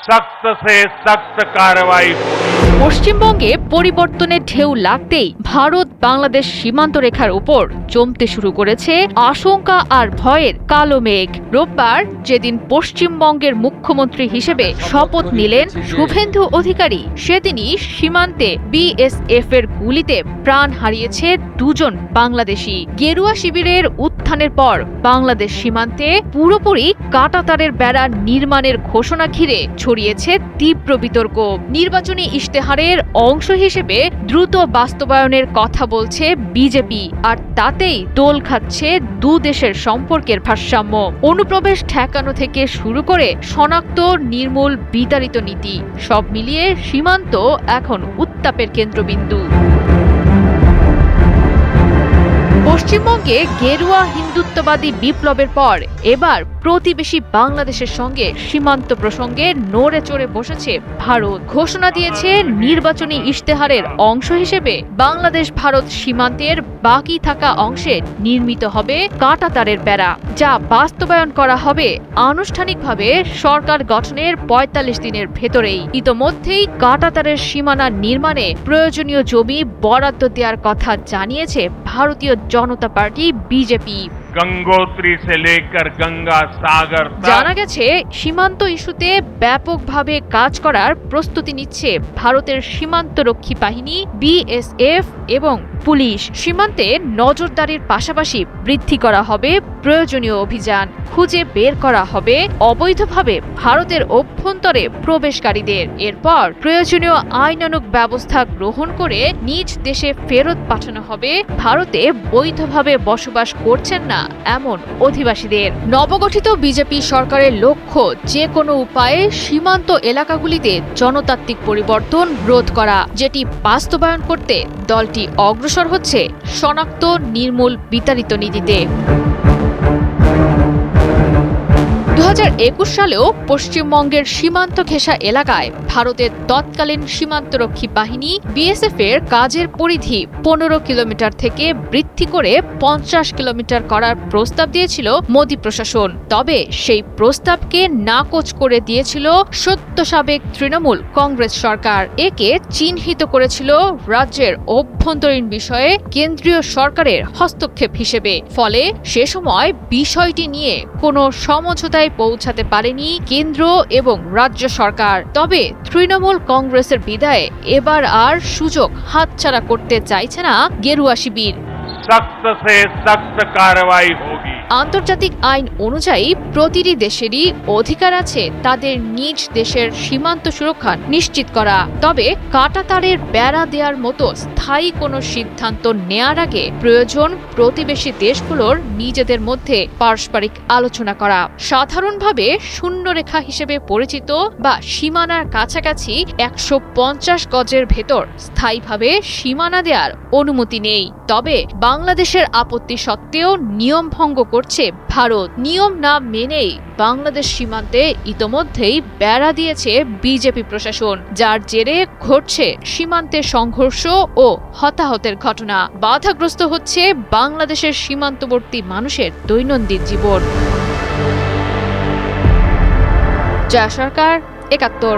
सख्त से सख्त कार्रवाई। পশ্চিমবঙ্গে পরিবর্তনের ঢেউ লাগতেই ভারত বাংলাদেশ সীমান্ত রেখার উপর জমতে শুরু করেছে আশঙ্কা আর ভয়ের কালো মেঘ। রোববার যেদিন পশ্চিমবঙ্গের মুখ্যমন্ত্রী হিসেবে শপথ নিলেন শুভেন্দু অধিকারী, সেদিনই সীমান্তে বিএসএফ এর গুলিতে প্রাণ হারিয়েছে দুজন বাংলাদেশি। গেরুয়া শিবিরের উত্থানের পর বাংলাদেশ সীমান্তে পুরোপুরি কাঁটাতারের বেড়া নির্মাণের ঘোষণা ঘিরে ছড়িয়েছে তীব্র বিতর্ক। নির্বাচনী ইশতেহারের অংশ হিসেবে দ্রুত বাস্তবায়নের কথা বলছে বিজেপি, আর তাতেই দোল খাচ্ছে দু দেশের সম্পর্কের ভারসাম্য। অনুপ্রবেশ ঠেকানো থেকে শুরু করে শনাক্ত, নির্মূল, বিতাড়িত নীতি সব মিলিয়ে সীমান্ত এখন উত্তাপের কেন্দ্রবিন্দু। পশ্চিমবঙ্গে গেরুয়া হিন্দুত্ববাদী বিপ্লবের পর এবার প্রতিবেশী বাংলাদেশের সঙ্গে সীমান্ত প্রসঙ্গে নড়ে চড়ে বসেছে ভারত। ঘোষণা দিয়েছে নির্বাচনী ইশতেহারের অংশ হিসেবে বাংলাদেশ ভারত সীমান্তের বাকি থাকা অংশে নির্মিত হবে কাঁটাতারের বেড়া, যা বাস্তবায়ন করা হবে আনুষ্ঠানিকভাবে সরকার গঠনের ৪৫ দিনের ভেতরেই। ইতোমধ্যেই কাঁটাতারের সীমানা নির্মাণে প্রয়োজনীয় জমি বরাদ্দ দেওয়ার কথা জানিয়েছে ভারতীয় জনতা পার্টি বিজেপি। गंगोत्री से लेकर गंगा सागर জানা গেছে সীমান্ত ইস্যুতে ব্যাপকভাবে কাজ করার প্রস্তুতি নিচ্ছে ভারতের সীমান্তরক্ষী বাহিনী বিএসএফ এবং পুলিশ। সীমান্তে নজরদারির পাশাপাশি বৃদ্ধি করা হবে প্রয়োজনীয় অভিযান, খুঁজে বের করা হবে অবৈধভাবে ভারতের অভ্যন্তরে প্রবেশকারীদের। এরপর প্রয়োজনীয় আইনানুগ ব্যবস্থা গ্রহণ করে নিজ দেশে ফেরত পাঠানো হবে ভারতে বৈধভাবে বসবাস করছেন না এমন অধিবাসীদের। নবগঠিত বিজেপি সরকারের লক্ষ্য যে কোনো উপায়ে সীমান্ত এলাকাগুলিতে জনতান্ত্রিক পরিবর্তন রোধ করা, যেটি বাস্তবায়ন করতে দলটি অগ্রসর হচ্ছে শনাক্ত, নির্মূল, বিতাড়িত নীতিতে। ২০২১ সালেও পশ্চিমবঙ্গের সীমান্ত ঘেঁষা এলাকায় ভারতের তৎকালীন সীমান্তরক্ষী বাহিনী বিএসএফ এর কাজের পরিধি ১৫ কিলোমিটার থেকে বৃদ্ধি করে ৫০ কিলোমিটার করার প্রস্তাব দিয়েছিল মোদী প্রশাসন। তবে সেই প্রস্তাবকে নাকচ করে দিয়েছিল সদ্য সাবেক তৃণমূল কংগ্রেস সরকার। একে চিহ্নিত করেছিল রাজ্যের অভ্যন্তরীণ বিষয়ে কেন্দ্রীয় সরকারের হস্তক্ষেপ হিসেবে। ফলে সে সময় বিষয়টি নিয়ে কোনো সমঝোতায় পৌঁছাতে পারেনি কেন্দ্র এবং রাজ্য সরকার। তবে তৃণমূল কংগ্রেসের বিদায়ে এবার আর সুযোগ হাতছাড়া করতে চাইছে না গেরুয়া শিবির। सख्त से सख्त कार्रवाई होगी। আন্তর্জাতিক আইন অনুযায়ী প্রতিটি দেশেরই অধিকার আছে তাদের নিজ দেশের সীমান্ত সুরক্ষা নিশ্চিত করা। তবে কাঁটাতারের বেড়া দেওয়ার মতো স্থায়ী কোনো সিদ্ধান্ত নেয়ার আগে প্রয়োজন প্রতিবেশী দেশগুলোর নিজেদের মধ্যে পারস্পরিক আলোচনা করা। সাধারণভাবে শূন্যরেখা হিসেবে পরিচিত বা সীমানার কাছাকাছি ১৫০ গজের ভেতর স্থায়ীভাবে সীমানা দেওয়ার অনুমতি নেই। তবে বাংলাদেশের আপত্তি সত্ত্বেও নিয়ম ভঙ্গ করছে ভারত। নিয়ম না মেনেই বাংলাদেশ সীমান্তে ইতোমধ্যেই বেড়া দিয়েছে বিজেপি প্রশাসন, যার জেরে ঘটছে সীমান্তে সংঘর্ষ ও হতাহতের ঘটনা। বাধাগ্রস্ত হচ্ছে বাংলাদেশের সীমান্তবর্তী মানুষের দৈনন্দিন জীবন। জয়া সরকার, ৭১।